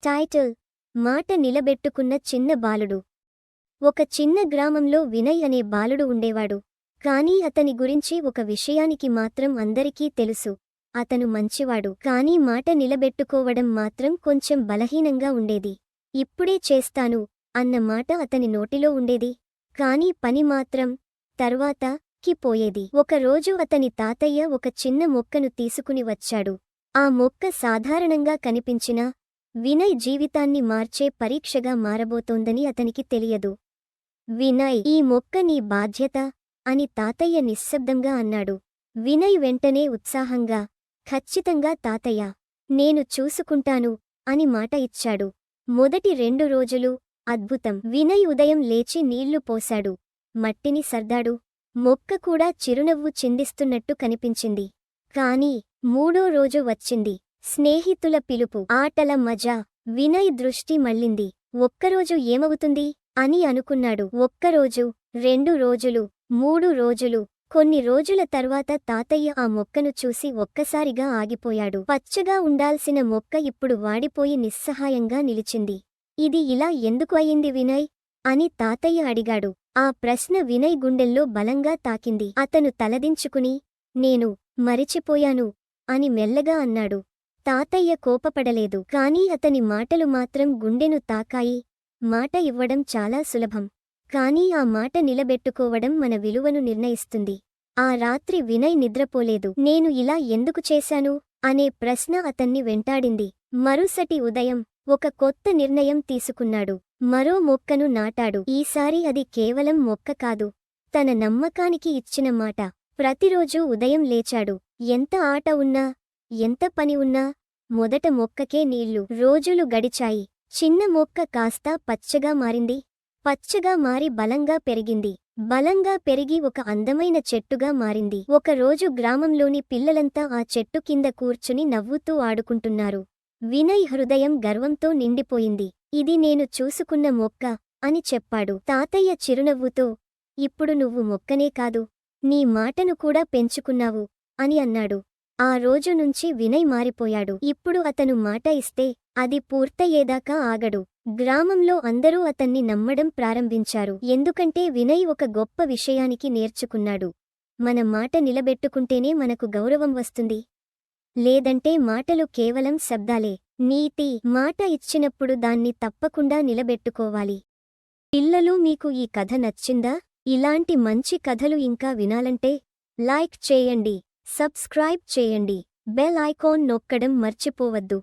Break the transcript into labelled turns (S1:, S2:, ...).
S1: Title: మాట నిలబెట్టుకున్న చిన్న బాలుడు. ఒక చిన్న గ్రామంలో వినయ్ అనే బాలుడు ఉండేవాడు. కానీ అతని గురించి ఒక విషయానికి మాత్రం అందరికీ తెలుసు. అతను మంచివాడు, కానీ మాట నిలబెట్టుకోవడం మాత్రం కొంచెం బలహీనంగా ఉండేది. ఇప్పుడే చేస్తాను అన్న మాట అతని నోటిలో ఉండేది, కానీ పని మాత్రం తర్వాత కి పోయేది. ఒకరోజు అతని తాతయ్య ఒక చిన్న మొక్కను తీసుకుని వచ్చాడు. ఆ మొక్క సాధారణంగా కనిపించినా వినయ్ జీవితాన్ని మార్చే పరీక్షగా మారబోతోందని అతనికి తెలియదు. వినయ్, ఈ మొక్క నీ బాధ్యత అని తాతయ్య నిశ్శబ్దంగా అన్నాడు. వినయ్ వెంటనే ఉత్సాహంగా, ఖచ్చితంగా తాతయ్య, నేను చూసుకుంటాను అని మాట ఇచ్చాడు. మొదటి 2 రోజులు అద్భుతం. వినయ్ ఉదయం లేచి నీళ్లు పోశాడు, మట్టిని సర్దాడు. మొక్క కూడా చిరునవ్వు చిందిస్తున్నట్టు కనిపించింది. కానీ 3వ రోజు వచ్చింది. స్నేహితుల పిలుపు, ఆటల మజా. వినయ్ దృష్టి మళ్ళింది. ఒక్కరోజు ఏమవుతుంది అని అనుకున్నాడు. ఒక్కరోజు, 2 రోజులు, 3 రోజులు. కొన్ని రోజుల తర్వాత తాతయ్య ఆ మొక్కను చూసి ఒక్కసారిగా ఆగిపోయాడు. పచ్చగా ఉండాల్సిన మొక్క ఇప్పుడు వాడిపోయి నిస్సహాయంగా నిలిచింది. ఇది ఇలా ఎందుకు అయింది వినయ్ అని తాతయ్య అడిగాడు. ఆ ప్రశ్న వినయ్ గుండెల్లో బలంగా తాకింది. అతను తలదించుకుని, నేను మరిచిపోయాను అని మెల్లగా అన్నాడు. తాతయ్య కోపపడలేదు, కానీ అతని మాటలు మాత్రం గుండెను తాకాయి. మాట ఇవ్వడం చాలా సులభం, కానీ ఆ మాట నిలబెట్టుకోవడం మన విలువను నిర్ణయిస్తుంది. ఆ రాత్రి వినయ్ నిద్రపోలేదు. నేను ఇలా ఎందుకు చేశాను అనే ప్రశ్న అతన్ని వెంటాడింది. మరుసటి ఉదయం ఒక కొత్త నిర్ణయం తీసుకున్నాడు. మరో మొక్కను నాటాడు. ఈసారి అది కేవలం మొక్క కాదు, తన నమ్మకానికి ఇచ్చిన మాట. ప్రతిరోజూ ఉదయం లేచాడు. ఎంత ఆట ఉన్నా, ఎంత పని ఉన్నా మొదట మొక్కకే నీళ్లు. రోజులు గడిచాయి. చిన్న మొక్క కాస్తా పచ్చగా మారింది. పచ్చగా మారి బలంగా పెరిగింది. బలంగా పెరిగి ఒక అందమైన చెట్టుగా మారింది. ఒకరోజు గ్రామంలోని పిల్లలంతా ఆ చెట్టు కింద కూర్చుని నవ్వుతూ ఆడుకుంటున్నారు. వినయ్ హృదయం గర్వంతో నిండిపోయింది. ఇది నేను చూసుకున్న మొక్క అని చెప్పాడు. తాతయ్య చిరునవ్వుతో, ఇప్పుడు నువ్వు మొక్కనే కాదు, నీ మాటను కూడా పెంచుకున్నావు అని అన్నాడు. ఆ రోజు నుంచి వినయ్ మారిపోయాడు. ఇప్పుడు అతను మాట ఇస్తే అది పూర్తయ్యేదాకా ఆగడు. గ్రామంలో అందరూ అతన్ని నమ్మడం ప్రారంభించారు. ఎందుకంటే వినయ్ ఒక గొప్ప విషయానికి నేర్చుకున్నాడు. మన మాట నిలబెట్టుకుంటేనే మనకు గౌరవం వస్తుంది, లేదంటే మాటలు కేవలం శబ్దాలే. నీతి: మాట ఇచ్చినప్పుడు దాన్ని తప్పకుండా నిలబెట్టుకోవాలి. పిల్లలు, మీకు ఈ కథ నచ్చిందా? ఇలాంటి మంచి కథలు ఇంకా వినాలంటే లైక్ చేయండి, సబ్స్క్రైబ్ చేయండి, బెల్ ఐకాన్ నొక్కడం మర్చిపోవద్దు.